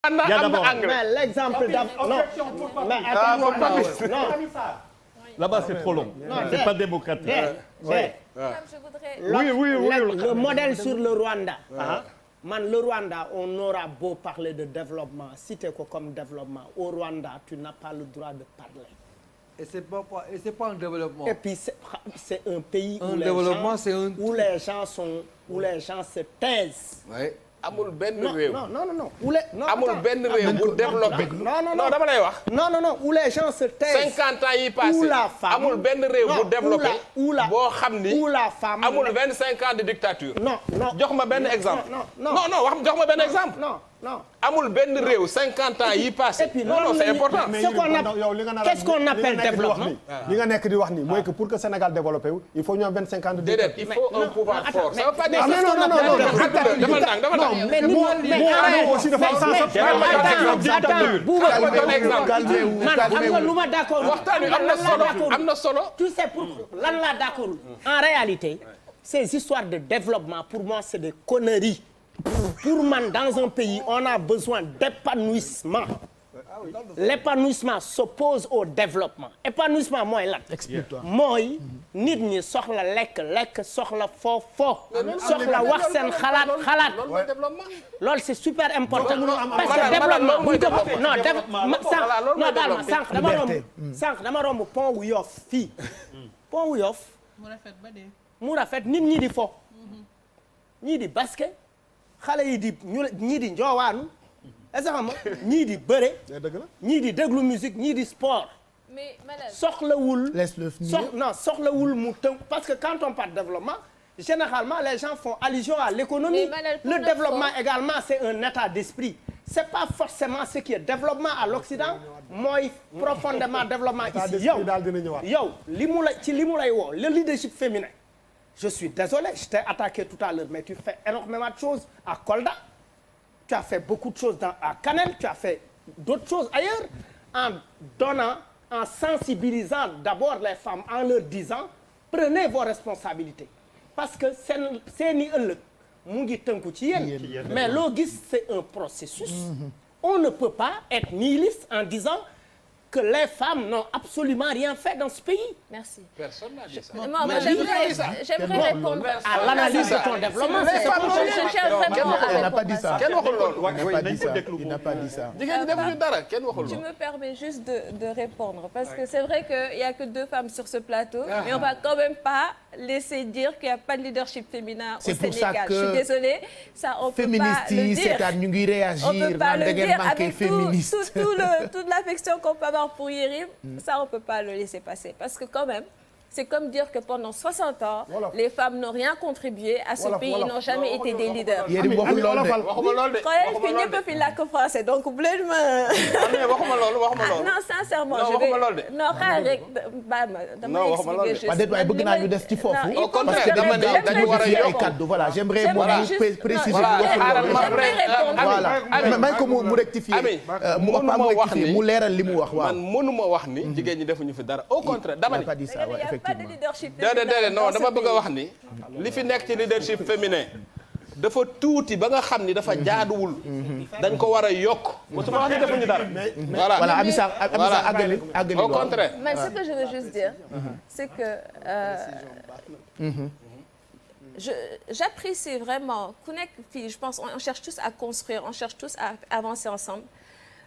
Rwanda am na anglais. mais l'exemple non mais attends Là-bas, c'est trop long. C'est pas démocratique. Le modèle sur le Rwanda. Le Rwanda, on aura beau parler de développement, citer quoi comme développement. Au Rwanda, tu n'as pas le droit de parler. Et c'est pas un développement. Et puis c'est un pays où les gens se taisent. Ouais. amul benn réew. non. amul benn réew bu développé. non dama lay wax. non où les gens se taisent. 50 ans yi passé. où la femme amul benn réew bu développé. boo xam ni où la femme amul 25 ans de dictature. non jox ma benn exemple. non wax jox ma benn exemple. non amul benn réew 50 ans yi passé. non c'est important. Qu'est-ce qu'on appelle développement. li nga nekk di wax ni mooy que pour que Sénégal développé wu il faut ñu am 25 ans de déedéet il faut un pouvoir fort. ça veut pas dire am na solo. tu sais pourquoi lan laa d'accord en réalité ces histoires de développement pour moi c'est des conneries. Pour man dans un pays on a besoin d'épanouissement. L'épanouissement s'oppose au développement. Épanouissement mooy lan. explique-toi. mooy nit ñi soxla lekk soxla foo soxla wax seen xalaat. loolu c'est super important. parce que développement bu sànq dama romb pont wu Yoff fii. pont wu Yoff. mu rafet nit ñi di fo. ñii di basket. xale yi ñii di njoowaanu. est-ce que xam nga ñii di bëre. ñii di déglu musique ñii di sport. mais soxlawul. laisse-le finir. soxlawul mu tënk parce que quand on parle de développement généralement les gens font allusion à l'économie. Le développement également c'est un état d'esprit. C'est pas forcément ce qui est développement à l'Occident mooy profondément développement ici. yow li mu lay woo le leadership féminin. Je suis désolé je t'ai attaqué tout à l'heure mais tu fais énormément de choses à Kolda. Tu as fait beaucoup de choses à Kanel, tu as fait d'autres choses ailleurs en sensibilisant d'abord les femmes en leur disant prenez vos responsabilités parce que seeni ëllëg mu ngi tënku ci yéen mais loo gis c'est un processus. On ne peut pas être nihiliste en disant que les femmes n'ont absolument rien fait dans ce pays. Merci. Personne n'a dit ça. J'aimerais répondre à l'analyse de ton développement. Elle n'a pas dit ça. Kenn waxul loolu. Il n'a pas dit ça. jigéen ñi defuñu dara kenn waxul loolu. Tu me permets juste de répondre parce que c'est vrai qu'il y a que 2 femmes sur ce plateau, mais on va quand même pas laisser dire qu'il n'y a pas de leadership féminin au Sénégal. Je suis désolée, ça on peut pas le dire. ñu ngi réagir. On peut pas le dire avec toute l'affection qu'on peut avoir pour Yérim, ça on peut pas le laisser passer parce que quand même c'est comme dire que pendant 60 ans les femmes n'ont rien contribué à ce pays, ils n'ont jamais été des leaders. Yérim waxul loolu de. waxuma loolu de. fi ñëpp fi làkk français donc bu leen ma. waxuma loolu. non sincèrement je vais non xaar rek dama expliquer juste. waaye bëgg naa ñu des ci foofu. au contraire dama ne dañu war a yokk kaddu voilà j'aimerais moom mu préciser voilà may ko mu rectifier mu leeral li mu wax waaw. man mënuma wax ni jigéen ñi defuñu fi dara au contraire dama ni. pas de leadership déedéet non dama bëgg a wax ni li fi nekk ci leadership féminin dafa tuuti ba nga xam ni dafa jaaduwul dañ ko war a yokk mosuma wax ni defuñu dara voilà Amissa àggali au contraire mais ce que je veux juste dire c'est que j'apprécie vraiment ku nekk fii je pense on cherche tous à construire on cherche tous à avancer ensemble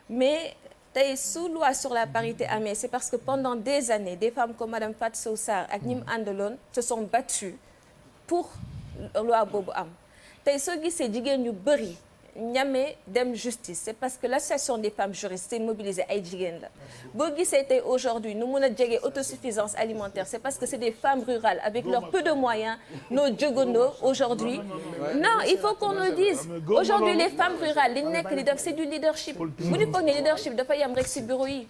mais tey su loi sur la parité amee c'est parce que pendant des années des femmes comme madame Fatou Sow Sarr ak ñi mu àndaloon se sont battues pour loi boobu am tey soo gisee jigéen ñu bëri ñame dem justice c'est parce que l'association des femmes juristes c'est mobilisé ay jigéen la boo gisee tey aujourd'hui nu mun a jege autosuffisance alimentaire c'est parce que c'est des femmes rurales avec leur peu de moyens noo jógandoo aujourd'hui non il faut qu'on le dise aujourd'hui les femmes rurales li ñu nekk di def c'est du leadership bu ñu foog ne leadership dafa yam rek ci bureau yi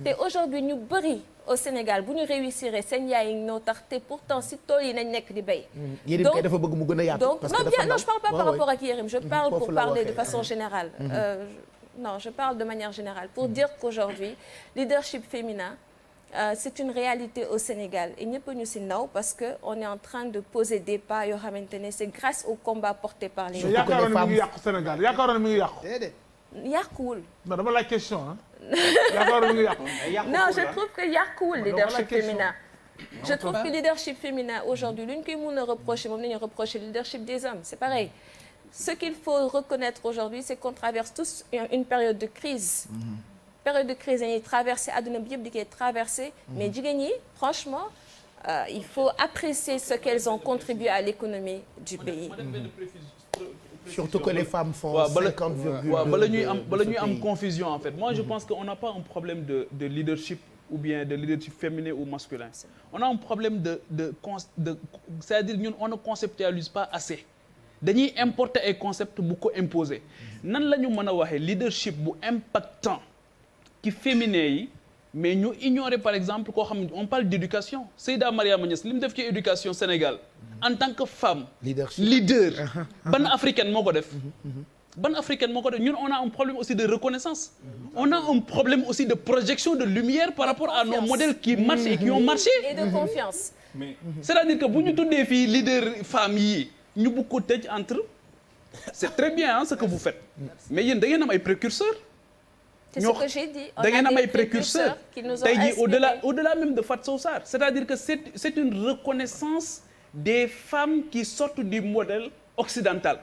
te aujourd'hui ñu bëri au Sénégal bu ñu réussir seen yaay yi ñoo tax te pourtant ci tool yi nañ nekk di béy. Yérim kay dafa bëgg mu gën a yaatu. donc non je parle pas par rapport ak Yérim je parle pour parler de façon générale. Non je parle de manière générale pour dire qu'aujourd'hui leadership féminin c'est une réalité au Sénégal et ñëpp ñu ci naw parce que on est en train de poser des pas yoo xamante ne c'est grâce au combat porté par les femmes. yaakaaroon mi ngi yàqu Sénégal yaakaaroon mi ngi yàqu. yàquwul. non dama la question ah. Non, je trouve que yàquwul leadership féminin. Je trouve que leadership féminin aujourd'hui lu ñu koy mën a reprocher moom la ñuy reprocher le leadership des hommes c'est pareil. Ce qu'il faut reconnaître aujourd'hui c'est qu'on traverse tous une période de crise. Période de crise dañuy traversé àdduna bi yëpp di koy traversé. Mais jigéen ñi franchement il faut apprécier ce qu'elles ont contribué à l'économie du pays. Surtout que les femmes font 50,2. bala ñuy am confusion en fait. Moi je pense qu'on n'a pas un problème de leadership ou bien de leadership féminin ou masculin. On a un problème c'est-à-dire ñun on ne conceptualise pas assez. Dañuy importer ay concepts bu ko imposer. Nan la ñu mën a waxee leadership bu impactant ci féminin yi mais ñu ignorer par exemple koo xam ne on parle d'éducation Seyda Mariama Niass li mu def ci éducation Sénégal en tant que femme leader ban africaine moo ko def ban africaine moo ko def ñun on a un problème aussi de reconnaissance on a un problème aussi de projection de lumière par rapport à nos modèles qui marchent et qui ont marché et de confiance c'est-à-dire que bu ñu tuddee fii leader femmes yi ñu bëgg ko tëj entre c'est très bien hein, ce que vous faites mais yéen da ngeen am ay précurseurs c'est ce que j'ai dit da ngeen am ay précurseurs tey jii au-delà même de Fatou Sow Sarr c'est-à-dire que c'est une reconnaissance des femmes qui sortent du modèle occidental.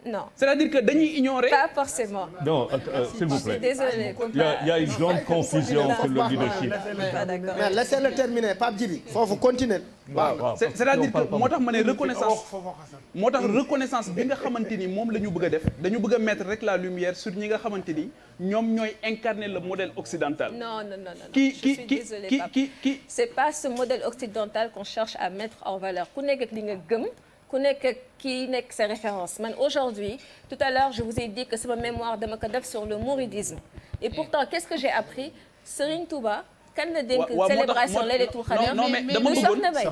Non. C'est-à-dire que dañuy ignorer. Pas forcément. Non, s'il vous plaît. Désolée. Il y a une grande confusion sur le leadership. Mais laissez-le terminer Pape Djibi foofu continuer. waaw c'est-à-dire que moo tax ma ne reconnaissance bi nga xamante ni moom la ñu bëgg a def dañu bëgg a mettre rek la lumière sur ñi nga xamante ni ñoom ñooy incarner le modèle occidental. Non. Je suis désolée Pape. C'est pas ce modèle occidental qu'on cherche à mettre en valeur. Ku nekk ak li nga gëm. ku nekk kii nekk sa référence man aujourd'hui tout à l'heure je vous ai dit que sama mémoire dama ko def sur le mouridisme et pourtant qu'est-ce que j'ai appris Serigne Touba kan la dénk célébration Laylatul Qadr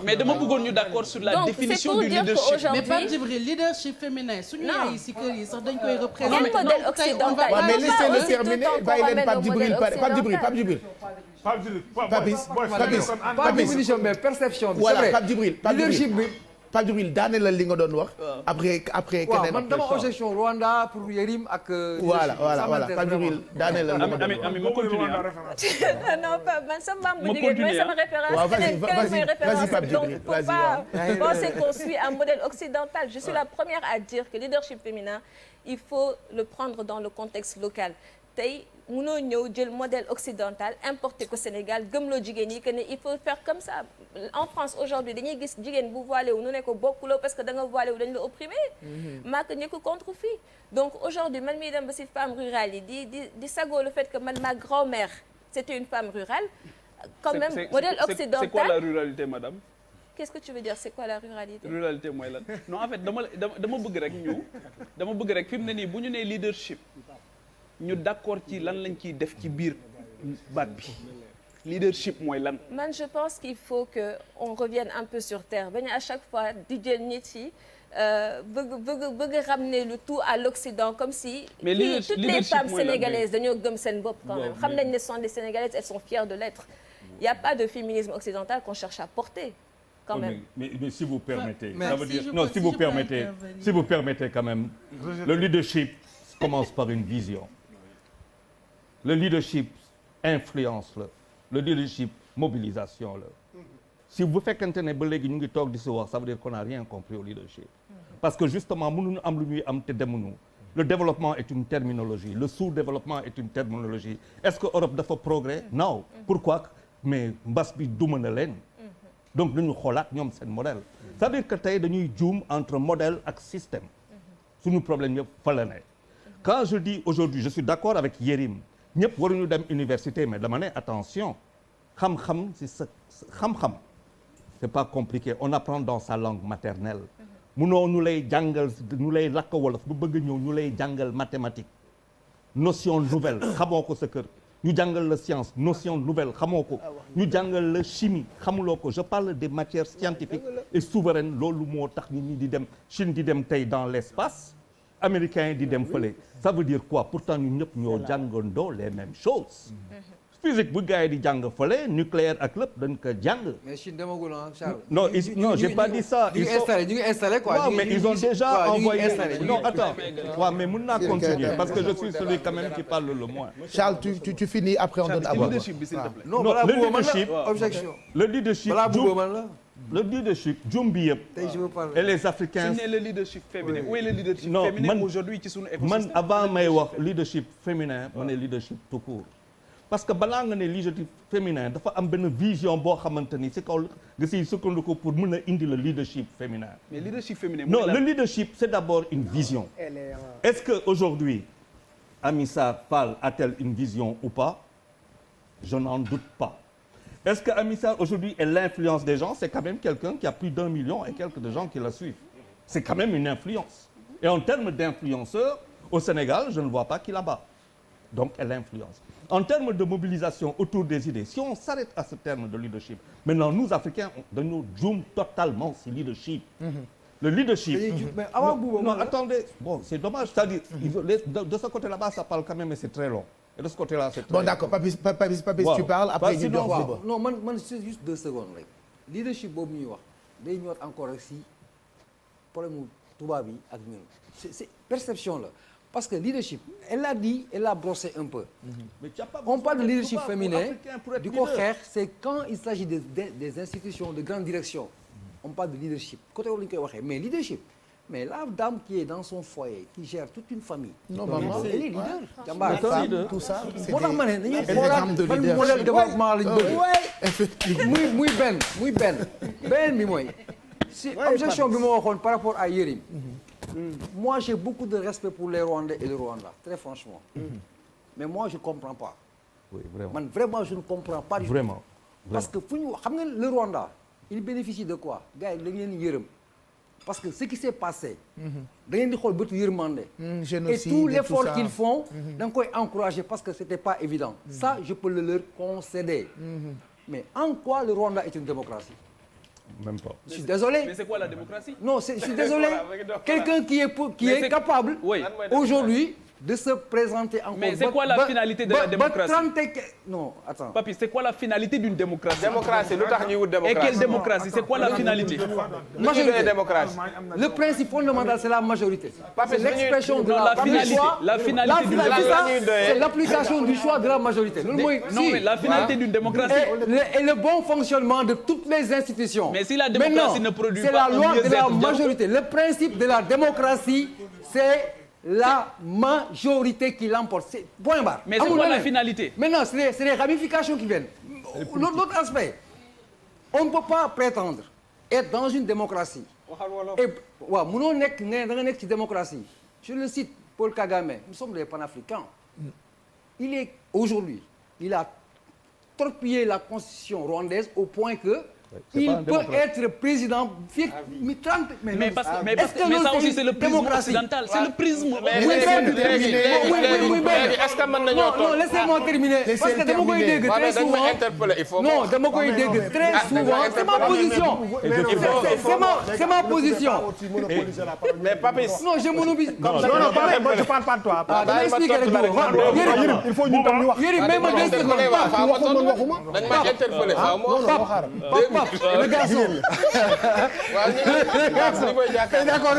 mais dama bëggoon ñu d'accord sur la définition du leadership mais Pape Djibril leadership féminin suñu yaay si kër yi sax dañ koy représenter quel modèle occidental mais laissez-le terminer bàyyi leen Pape Djibril pas définition mais perception bi voilà Pape Djibril leadership bi Pape Djibril daane la li nga doon wax. après keneen man dama objection Rwanda pour Yérim ak. voilà Pape Djibril daane la li nga doon wax. Ami ma continuer non pas man sama maam bu jigéen mooy sama référence. waaw vas-y Pape Djibril donc faut pas penser qu'on suit un modèle occidental. Je suis la première à dire que leadership féminin il faut le prendre dans le contexte local. Tey mënoo ñëw jël modèle occidental importé ko Sénégal gëmloo jigéen yi que ne il faut faire comme ça en France aujourd'hui dañuy gis jigéen bu voilé wu nu ne ko bokkuloo parce que da nga voilé wu dañ la opprimé maa ko ñi ko contre fii donc aujourd'hui man mii dem ba si femme rurale yi di sagoo le fait que man ma grand-mère c'était une femme rurale quand même modèle occidental c'est quoi la ruralité madame qu'est-ce que tu veux dire c'est quoi la ruralité ruralité mooy lan non en fait dama bëgg rek fi mu ne nii bu ñu nee leadership ñu d'accord ci lan lañ ciy def ci biir baat bi leadership mooy lan. man je pense qu'il faut que on revienne un peu sur terre bañ à chaque fois di jël nit yi bëgg ramener le tout à l'Occident comme si. mais toutes les femmes sénégalaises dañoo gëm seen bopp quand même xam nañ ne sont des sénégalaises elles sont fières de l'être. Il y a pas de féminisme occidental qu'on cherche à porter. Quand même. Mais si vous permettez, ça veut dire non si vous permettez quand même, le leadership commence par une vision. Le leadership influence la le leadership mobilisation la si bu fekkente ne ba léegi ñu ngi toog di si wax ça veut dire qu'on n'a rien compris au leadership parce que justement mënuñu am lu ñuy am te demuñu le développement est une terminologie le sous-développement est une terminologie est-ce que Europe dafa progrès non pourquoi mais mbas bi duma na leen donc nañu xoolaat ñoom seen modèle ça veut dire que tey dañuy juum entre modèle ak système suñu problème yëpp fa la ne quand je dis aujourd'hui je suis d'accord avec Yérim ñëpp waruñu dem université mais dama ne attention xam-xam si sa xam-xam c'est pas compliqué on apprend dans sa langue maternelle munoo ñu lay jàngal ñu lay lakk wolof bu bëgg ñëw ñu lay jàngal mathématique notion nouvelle xamoo ko sa kër ñu jàngal la science notion nouvelle xamoo ko ñu jàngal la chimie xamuloo ko je parle des matières scientifiques et souveraines loolu moo tax nit ñi di dem Chine di dem tey dans l'espace américains yi di dem fële ça veut dire quoi pourtant ñun ñëpp ñoo jàngandoo les mêmes choses physique bu gars yi di jàng fële nucléaire ak lépp dañ ko jàng. mais Chine demagul ah Charles. non j'ai pas dit ça. ñu ngi installé quoi. waaw mais ils ont déjà envoyé. non attends waaw mais mun naa continuer parce que je suis celui quand même qui parle le moins. Charles tu finis après on donne à voir. non le leadership le leadership jum bi yëpp. et les Africains. su ne le leadership féminin. où est le leadership féminin aujourd'hui ci sunu écosystème. man avant may wax leadership féminin ma ne leadership tout court. parce que balaa nga ne leadership féminin dafa am benn vision boo xamante ni si kaw nga siy sukkandiku pour mën a indi le leadership féminin. mais leadership féminin. non le leadership c'est d'abord une vision. Est-ce que aujourd'hui Amy Sarr Fall a-t-elle une vision ou pas? Je n'en doute pas. Est-ce que Amy Sarr aujourd'hui est l'influence des gens? C'est quand même quelqu'un qui a plus d'1 million et quelques de gens qui la suivent. C'est quand même une influence. Et en termes d'influenceurs, au Sénégal, je ne vois pas qui la bat. Donc elle influence. En termes de mobilisation autour des idées, si on s'arrête à ce terme de leadership, maintenant nous Africains, nous jouons totalement ce leadership. Le leadership. Mais avant non, attendez, bon, c'est dommage. C'est-à-dire, de ce côté-là-bas, ça parle quand même, mais c'est très long. Et de ce côté-là, c'est très long. Bon, d'accord, Papis, tu parles, après ñu jox Bouba. Non, man c'est juste 2 secondes rek. Leadership boobu ñuy wax day ñëwaat encore rek si problème mu tubaab yi ak ñun. C'est perception la. Parce que leadership, elle a dit, elle a brossé un peu. On parle de leadership féminin, du coup, c'est quand il s'agit des institutions de grande direction. On parle de leadership. Côté où mais leadership, mais la dame qui est dans son foyer, qui gère toute une famille, normalement, elle est leader. Tout ça, c'est moo tax ma ne dañuy exemple de xoolaat ban leadership. modèle de développement lañ bëgg. Effectivement. muy benn bi mooy si objection bi ma waxoon par rapport à Yérim. Moi j'ai beaucoup de respect pour les Rwandais et le Rwanda, très franchement. Mais moi je comprends pas. Oui, vraiment. Man vraiment je ne comprends pas du tout. Vraiment. Parce que fu ñu wax xam nga le Rwanda, il bénéficie de quoi? Gars yi dañ leen yërëm. Parce que ce qui s'est passé, da ngeen di xool bëtu yërmande. Et tout l'effort qu'ils font, da nga koy encourager parce que c'était pas évident. Ça, je peux le leur concéder. Mais en quoi le Rwanda est une démocratie? Même pas. Je suis désolé. Mais c'est quoi la démocratie? Non, je suis désolé. Quelqu'un qui est capable aujourd'hui de se présenter encore. Mais c'est quoi la finalité de la démocratie? Non, attends. Papi, c'est quoi la finalité d'une démocratie? Démocratie, lu tax ñuy wut démocratie. Et quelle démocratie? C'est quoi la finalité? Majorité. Démocratie. Le principe fondamental, c'est la majorité. C'est l'expression de la finalité. La finalité d'une démocratie. C'est l'application du choix de la majorité. Non, mais la finalité d'une démocratie. Et le bon fonctionnement de toutes les institutions. Mais si la démocratie ne produit pas, c'est la loi de la majorité. Le principe de la démocratie, c'est la majorité qui l'emporte. C'est point barre. Mais c'est quoi la finalité? Maintenant, c'est les ramifications qui viennent. L'autre aspect, on ne peut pas prétendre être dans une démocratie. Et waaw mënoo nekk ne da nga nekk ci démocratie. Je le cite, Paul Kagame, nous sommes des panafricains. Aujourd'hui, il a torpillé la constitution rwandaise au point que il peut être président. Mais ça aussi, c'est le prisme occidental. C'est le prisme. Est-ce que mën nañoo non, laissez-moi terminer. Parce que dama koy dégg très souvent. Non, dama koy dégg très souvent. C'est ma position. C'est ma position. Mais Papis. Non, je m'oublie. Non, je parle pas de toi. Dama expliquer rek Yérim, il faut ñu tam ñu wax. Yérim, même ma 2 secondes. dañ ma interpellé faaw ma Pape, le garçon. D'accord,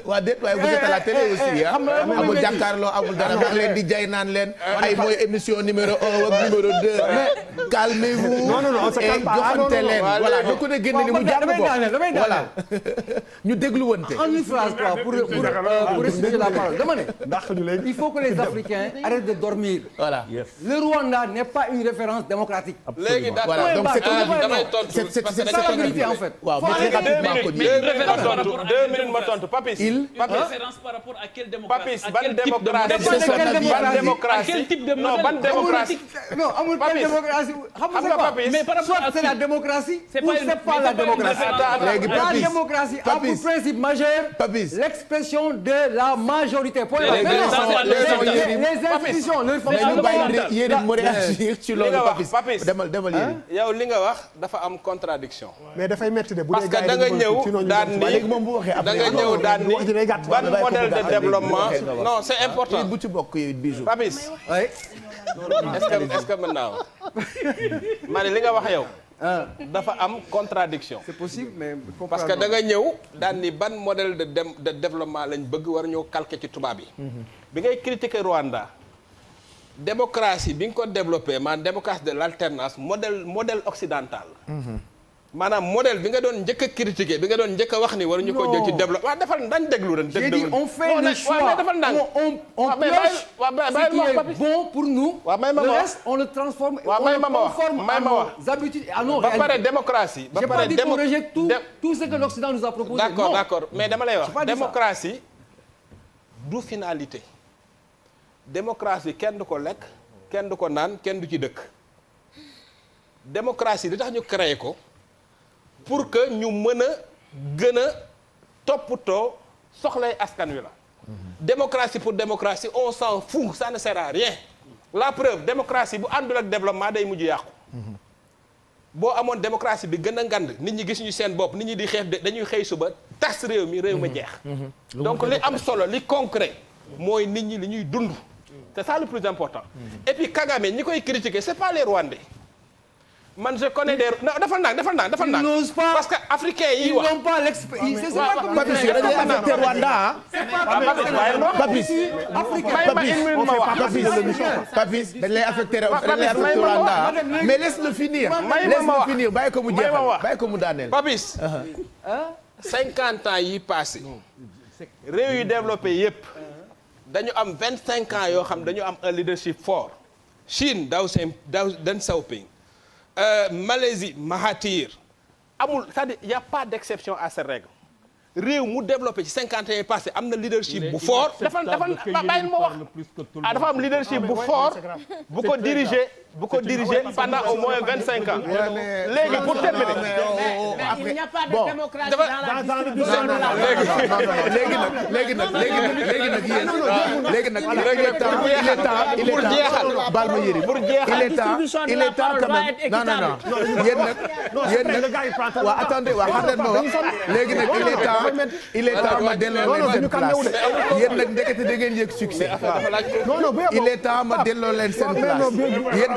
waa déet waaye vous êtes à la télé aussi ah. amul jàkkaarloo amul dara wax leen di jay naan leen ay mooy émission numéro 1 ak numéro 2. calmez-vous. Non, on se calme pas. joxante leen voilà da ko ne génne ni mu jàng damay daaneel. voilà ñu dégluwante. En une phrase quoi pour expliquer la parole. Dama ne il faut que les Africains arrêtent de dormir. Voilà. Le Rwanda n'est pas une référence démocratique. léegi d'accord. Voilà, donc c'est ça la vérité en fait. waaw mais très rapidement ko ñu. 2 minutes ma tontu Papis. Référence par rapport à quelle démocratie? Papis, ban démocratie? À quel type de Non, ban démocratie? Non, amul pas démocratie. Xam nga quoi? Mais par rapport à c'est la démocratie c'est ou c'est pas la démocratie. Léegi La Papis, démocratie a Papis. pour principe majeur Papis. l'expression de la majorité. Point. Les institutions, leur ñu fonctionnement. bàyyi Yérim mu réagir ci li loolu nga wax Papis. Papis. demal Yérim. yow li nga wax dafa am contradiction. Mais dafay métti de bu parce que da nga ñëw daan léegi ni moom bu waxee da nga ñëw daan ni ban modèle de développement non c'est important. bu ci bokk yi G8 bijou. Papis oui. est-ce que mën naa wax ma ne li nga wax yow. dafa am contradiction. c'est possible mais. parce que da nga ñëw daan ni ban modèle de développement lañ bëgg war ñoo calquer ci tubaab yi. bi ngay critiquer Rwanda. démocratie bi nga ko développé maanaam démocratie de l'alternance modèle occidental. maanaam modèle bi nga doon njëkk a critiquer bi nga doon njëkk a wax ni waruñu ko jël ci développement waaw defal dañ déglu ren. j'ai dit on fait le choix on pioche ce qui est bon pour nous. le reste on le transforme. waaw may ma wax à nos habitudes et à nos ba réalités. pare démocratie. ba j'ai pare pas dit qu'on rejette tout ce que l'Occident nous a proposé. d'accord mais dama lay wax démocratie du finalité. démocratie kenn du ko lekk kenn du ko naan kenn du ci dëkk. démocratie li tax ñu créé ko. pour que ñu mën a gën a toppatoo soxlay askan wi la. démocratie pour démocratie on s'en fout ça ne sert à rien. la preuve démocratie bu àndul ak développement day mujj yàqu. boo amoon démocratie bi gën a ngand nit ñi gis ñu seen bopp nit ñi di xeex dañuy xëy suba tas réew mi jeex. donc li am solo li concret mooy nit ñi li ñuy dund. c'est ça le plus important. et puis Kagame ñi koy critiquer c'est pas les Rwandais. man je connais des non defal naa parce que africains yi wax. ils n'ont pas l'expérience. c'est pas comme Papis yow dañuy affecté Rwanda Papis dañ lay affecté Rwanda mais laisse-le finir. laisse-le finir bàyyi ko mu jeexal bàyyi ko mu daaneel. Papis 50 ans yi passé réew yu développé yépp dañu am 25 ans yoo xam dañu am un leadership fort. Chine Deng Xiaoping. Malaisie Mahathir amul c'est-à-dire y a pas d'exception à cette règle réew mu développé ci 50 ans yi passé am na leadership bu fort dafa bàyyil ma wax dafa am leadership bu fort bu ko diriger pendant au moins 25 ans léegi pour terminer il n'y a pas de démocratie dans le il est temps quand même non yéen nag waa attendez waa xam leen ma wax léegi nag il est temps ma delloo leen seen place yéen nag ndekete da ngeen yëg succès il est temps ma delloo leen seen place yéen